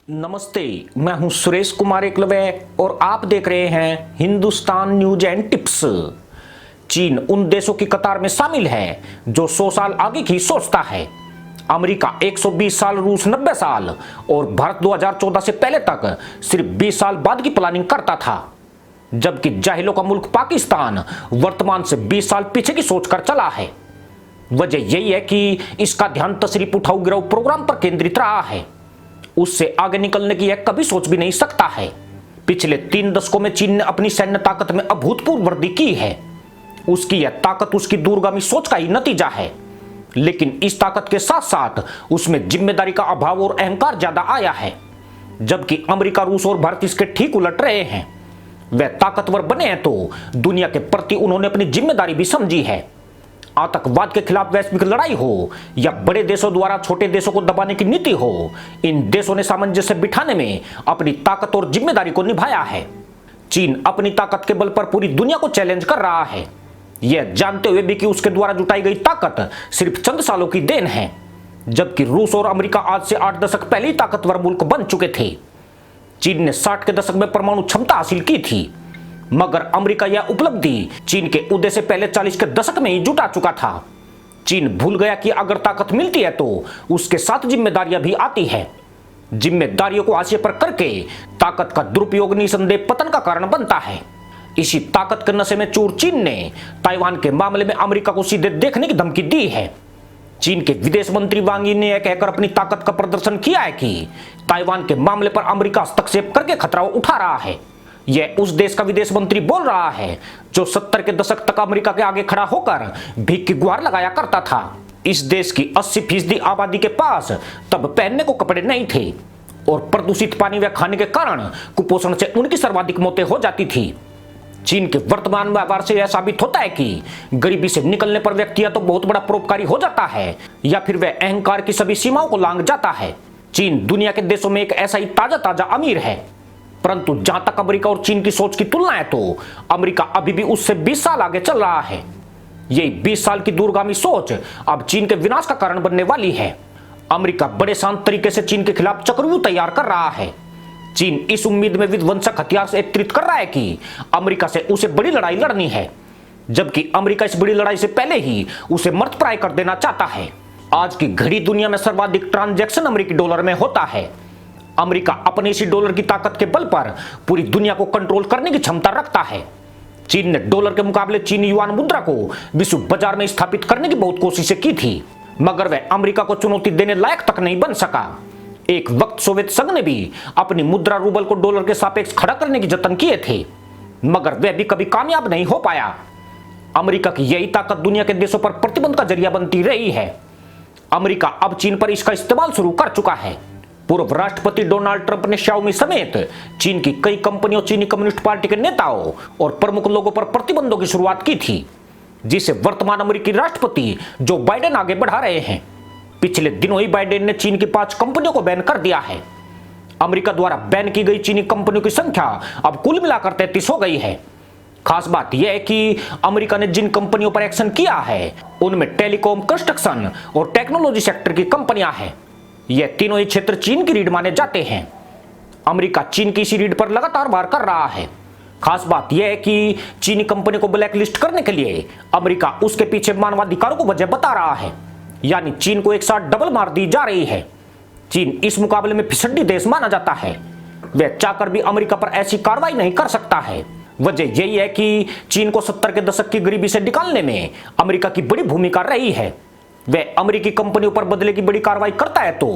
नमस्ते, मैं हूं सुरेश कुमार एकलव्य और आप देख रहे हैं हिंदुस्तान न्यूज एंड टिप्स। चीन उन देशों की कतार में शामिल है जो 100 साल आगे की सोचता है। अमेरिका 120 साल, रूस 90 साल और भारत 2014 से पहले तक सिर्फ 20 साल बाद की प्लानिंग करता था, जबकि जाहिलों का मुल्क पाकिस्तान वर्तमान से 20 साल पीछे की सोच कर चला है। वजह यही है कि इसका ध्यान तशरीफ उठाओ गिराओ प्रोग्राम पर केंद्रित रहा है। उससे आगे निकलने की यह कभी सोच भी नहीं सकता है। पिछले 3 दशकों में चीन ने अपनी सैन्य ताकत में अभूतपूर्व वृद्धि की है। उसकी यह ताकत उसकी दूरगामी सोच का ही नतीजा है, लेकिन इस ताकत के साथ साथ उसमें जिम्मेदारी का अभाव और अहंकार ज्यादा आया है। जबकि अमेरिका, रूस और भारत इसके ठीक उलट रहे हैं। वह ताकतवर बने हैं तो दुनिया के प्रति उन्होंने अपनी जिम्मेदारी भी समझी है। आतंकवाद के खिलाफ वैश्विक लड़ाई हो या बड़े देशों द्वारा छोटे देशों को दबाने की नीति हो, इन देशों ने सामंजस्य बिठाने में अपनी ताकत और जिम्मेदारी को निभाया है। चीन अपनी ताकत के बल पर पूरी दुनिया को चैलेंज कर रहा है, यह जानते हुए भी कि उसके द्वारा जुटाई गई ताकत सिर्फ चंद सालों की देन है। जबकि रूस और अमेरिका आज से 8 दशक पहले ही ताकतवर मुल्क बन चुके थे। चीन ने 60 के दशक में परमाणु क्षमता हासिल की थी, मगर अमेरिका यह उपलब्धि चीन के उदय से पहले 40 के दशक में ही जुटा चुका था। चीन भूल गया कि अगर ताकत मिलती है तो उसके साथ जिम्मेदारियां भी आती है। जिम्मेदारियों को हाशिए पर करके ताकत का दुरुपयोग निसंदेह पतन का कारण बनता है। इसी ताकत के नशे में चूर चीन ने ताइवान के मामले में अमेरिका को सीधे देखने की धमकी दी है। चीन के विदेश मंत्री वांग यी ने यह कहकर अपनी ताकत का प्रदर्शन किया है कि ताइवान के मामले पर अमेरिका हस्तक्षेप करके खतरा उठा रहा है। यह उस देश का विदेश मंत्री बोल रहा है जो 70 के दशक तक अमेरिका के आगे खड़ा होकर भीख की गुहार लगाया करता था। इस देश की 80% आबादी के पास तब पहनने को कपड़े नहीं थे और प्रदूषित पानी व खाने के कारण कुपोषण से उनकी सर्वाधिक मौतें हो जाती थी। चीन के वर्तमान व्यवहार से यह साबित होता है कि गरीबी से निकलने पर व्यक्ति या तो बहुत बड़ा परोपकारी हो जाता है या फिर वह अहंकार की सभी सीमाओं को लांघ जाता है। चीन दुनिया के देशों में एक ऐसा ही ताजा अमीर है, परंतु जहां तक अमेरिका और चीन की सोच की तुलना है तो अमेरिका अभी भी उससे 20 साल आगे चल रहा है। यही 20 साल की दूरगामी सोच अब चीन के विनाश का कारण बनने वाली है। अमेरिका बड़े शांत तरीके से चीन के खिलाफ चक्रव्यूह तैयार कर रहा है। चीन इस उम्मीद में विध्वंसक हथियार से एकत्रित कर रहा है कि अमेरिका से उसे बड़ी लड़ाई लड़नी है, जबकि अमेरिका इस बड़ी लड़ाई से पहले ही उसे मर्दप्राय कर देना चाहता है। आज की घड़ी दुनिया में सर्वाधिक ट्रांजैक्शन अमेरिकी डॉलर में होता है। अमेरिका अपने इसी डॉलर की ताकत के बल पर पूरी दुनिया को कंट्रोल करने की क्षमता रखता है। चीन ने डॉलर के मुकाबले चीनी युआन मुद्रा को विश्व बाजार में स्थापित करने की बहुत कोशिशें की थी, मगर वह अमेरिका को चुनौती देने लायक तक नहीं बन सका। एक वक्त सोवियत संघ ने भी अपनी मुद्रा रूबल को डॉलर के सापेक्ष खड़ा करने की जतन किए थे, मगर वह भी कभी कामयाब नहीं हो पाया। अमेरिका की यही ताकत दुनिया के देशों पर प्रतिबंध का जरिया बनती रही है। अमेरिका अब चीन पर इसका इस्तेमाल शुरू कर चुका है। पूर्व राष्ट्रपति डोनाल्ड ट्रंप ने शाओमी समेत चीन की कई कंपनियों, चीनी कम्युनिस्ट पार्टी के नेताओं और प्रमुख लोगों पर प्रतिबंधों की शुरुआत की थी, जिसे वर्तमान अमेरिकी राष्ट्रपति जो बाइडेन आगे बढ़ा रहे हैं। पिछले दिनों ही बाइडेन ने चीन की 5 कंपनियों को बैन कर दिया है। अमेरिका द्वारा बैन की गई चीनी कंपनियों की संख्या अब कुल मिलाकर 33 हो गई है। खास बात यह है कि अमेरिका ने जिन कंपनियों पर एक्शन किया है उनमें टेलीकॉम, कंस्ट्रक्शन और टेक्नोलॉजी सेक्टर की कंपनियां हैं। यह तीनों ही क्षेत्र चीन की रीढ़ माने जाते हैं। अमेरिका चीन की इसी रीढ़ पर लगातार वार कर रहा है। खास बात यह है कि चीनी कंपनी को ब्लैक लिस्ट करने के लिए अमेरिका उसके पीछे मानवाधिकारों को वजह बता रहा है, यानी चीन को एक साथ डबल मार दी जा रही है। चीन इस मुकाबले में फिसड्डी देश माना जाता है। वह चाहकर भी अमेरिका पर ऐसी कार्रवाई नहीं कर सकता है। वजह यही है कि चीन को 70 के दशक की गरीबी से निकालने में अमेरिका की बड़ी भूमिका रही है। वह अमेरिकी कंपनियों पर बदले की बड़ी कार्रवाई करता है तो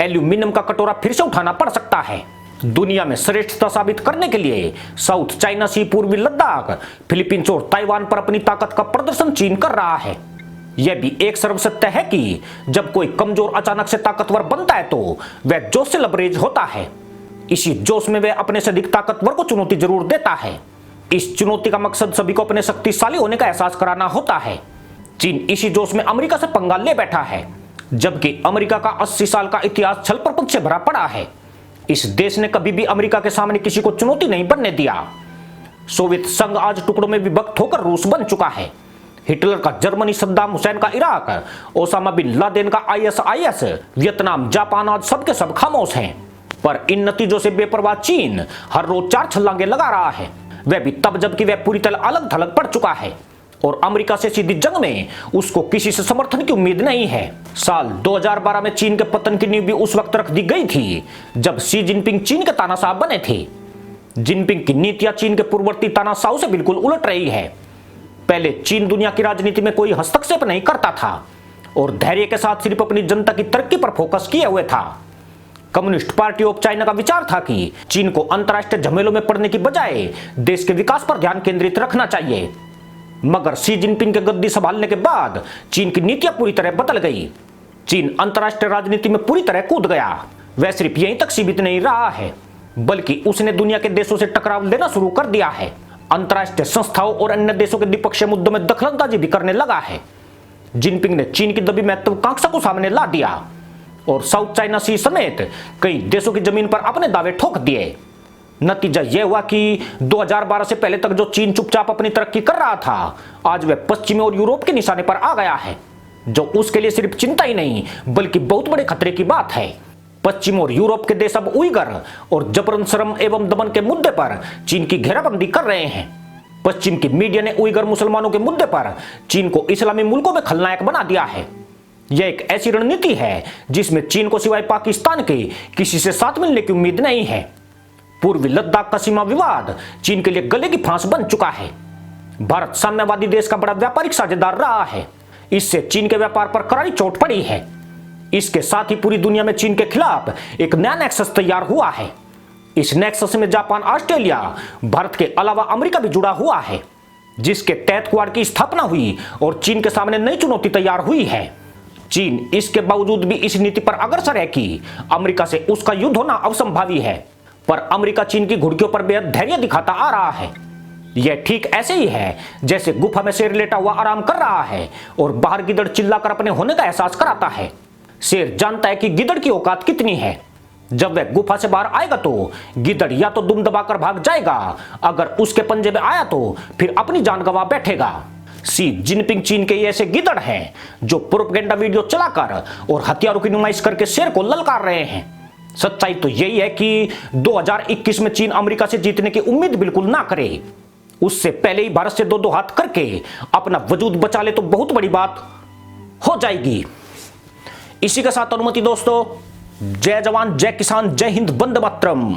एल्यूमिनियम का कटोरा फिर से उठाना पड़ सकता है। दुनिया में श्रेष्ठता साबित करने के लिए साउथ चाइना सी, पूर्वी लद्दाख, फिलीपींस और ताइवान पर अपनी ताकत का प्रदर्शन चीन कर रहा है। यह भी एक सर्वसत्य है कि जब कोई कमजोर अचानक से ताकतवर बनता है तो वह जोश से लबरेज होता है। इसी जोश में वह अपने से अधिक ताकतवर को चुनौती जरूर देता है। इस चुनौती का मकसद सभी को अपने शक्तिशाली होने का एहसास कराना होता है। चीन इसी जोश में अमेरिका से पंगा ले बैठा है, जबकि अमेरिका का 80 साल का इतिहास छल प्रपंच से भरा पड़ा है। इस देश ने कभी भी अमेरिका के सामने किसी को चुनौती नहीं बनने दिया। सोवियत संघ आज टुकड़ों में विभक्त होकर रूस बन चुका है। हिटलर का जर्मनी, सद्दाम हुसैन का इराक, ओसामा बिन लादेन का ISIS, वियतनाम, जापान आज सबके सब खामोश हैं। पर इन नतीजों से बेपरवाह चीन हर रोज 4 छलांगे लगा रहा है, वह भी तब जबकि वह पूरी तरह अलग थलग पड़ चुका है और अमेरिका से सीधी जंग में उसको किसी से समर्थन की उम्मीद नहीं है। साल 2012 में चीन के पतन की नींव भी उस वक्त रख दी गई थी जब शी जिनपिंग चीन के तानाशाह बने थे। जिनपिंग की नीतियां चीन के पूर्ववर्ती तानाशाहों से बिल्कुल उलट रही है। पहले चीन दुनिया की राजनीति में कोई हस्तक्षेप नहीं करता था और धैर्य के साथ सिर्फ अपनी जनता की तरक्की पर फोकस किए हुए था। कम्युनिस्ट पार्टी ऑफ चाइना का विचार था कि चीन को अंतर्राष्ट्रीय झमेलों में पड़ने की बजाय देश के विकास पर ध्यान केंद्रित रखना चाहिए। मगर शी जिनपिंग के गद्दी संभालने के बाद चीन की नीतियां पूरी तरह बदल गई। चीन अंतर्राष्ट्रीय राजनीति में पूरी तरह कूद गया। वह सिर्फ यहीं तक सीमित नहीं रहा है बल्कि उसने दुनिया के देशों से टकराव लेना शुरू कर दिया है। अंतर्राष्ट्रीय संस्थाओं और अन्य देशों के द्विपक्षीय मुद्दों में दखलंदाजी भी करने लगा है। जिनपिंग ने चीन की दबी महत्वाकांक्षा को सामने ला दिया और साउथ चाइना सी समेत कई देशों की जमीन पर अपने दावे ठोक दिए। नतीजा यह हुआ कि 2012 से पहले तक जो चीन चुपचाप अपनी तरक्की कर रहा था, आज वह पश्चिमी और यूरोप के निशाने पर आ गया है, जो उसके लिए सिर्फ चिंता ही नहीं बल्कि बहुत बड़े खतरे की बात है। पश्चिम और यूरोप के देश अब उइगर और जबरन श्रम एवं दमन के मुद्दे पर चीन की घेराबंदी कर रहे हैं। पश्चिम की मीडिया ने उइगर मुसलमानों के मुद्दे पर चीन को इस्लामी मुल्कों में खलनायक बना दिया है। यह एक ऐसी रणनीति है जिसमें चीन को सिवाय पाकिस्तान के किसी से साथ मिलने की उम्मीद नहीं है। पूर्वी लद्दाख का सीमा विवाद चीन के लिए गले की फांस बन चुका है। भारत साम्यवादी देश का बड़ा व्यापारिक साझेदार रहा है, इससे चीन के व्यापार पर करारी चोट पड़ी है। इसके साथ ही पूरी दुनिया में चीन के खिलाफ एक नया नेक्सस तैयार हुआ है। इस नेक्सस में जापान, ऑस्ट्रेलिया, भारत के अलावा अमेरिका भी जुड़ा हुआ है, जिसके तहत क्वाड की स्थापना हुई और चीन के सामने नई चुनौती तैयार हुई है। चीन इसके बावजूद भी इस नीति पर अग्रसर है कि अमेरिका से उसका युद्ध होना असंभावी है, पर अमेरिका चीन की घुड़कियों पर बेहद धैर्य दिखाता आ रहा है। यह ठीक ऐसे ही है जैसे गुफा में शेर लेटा हुआ आराम कर रहा है और बाहर गिद्दड़ चिल्लाकर अपने होने का एहसास कराता है। शेर जानता है कि गिद्दड़ की औकात कितनी है। जब वह गुफा से बाहर आएगा तो गिद्दड़ या तो दुम दबाकर भाग जाएगा, अगर उसके पंजे में आया तो फिर अपनी जान गंवा बैठेगा। शी जिनपिंग चीन के ऐसे गिद्दड़ हैं जो प्रोपेगेंडा वीडियो चलाकर और हथियारों की नुमाइश करके शेर को ललकार रहे हैं। सच्चाई तो यही है कि 2021 में चीन अमेरिका से जीतने की उम्मीद बिल्कुल ना करे। उससे पहले ही भारत से दो हाथ करके अपना वजूद बचा ले तो बहुत बड़ी बात हो जाएगी। इसी के साथ अनुमति दोस्तों, जय जवान, जय किसान, जय हिंद, वंदे मातरम।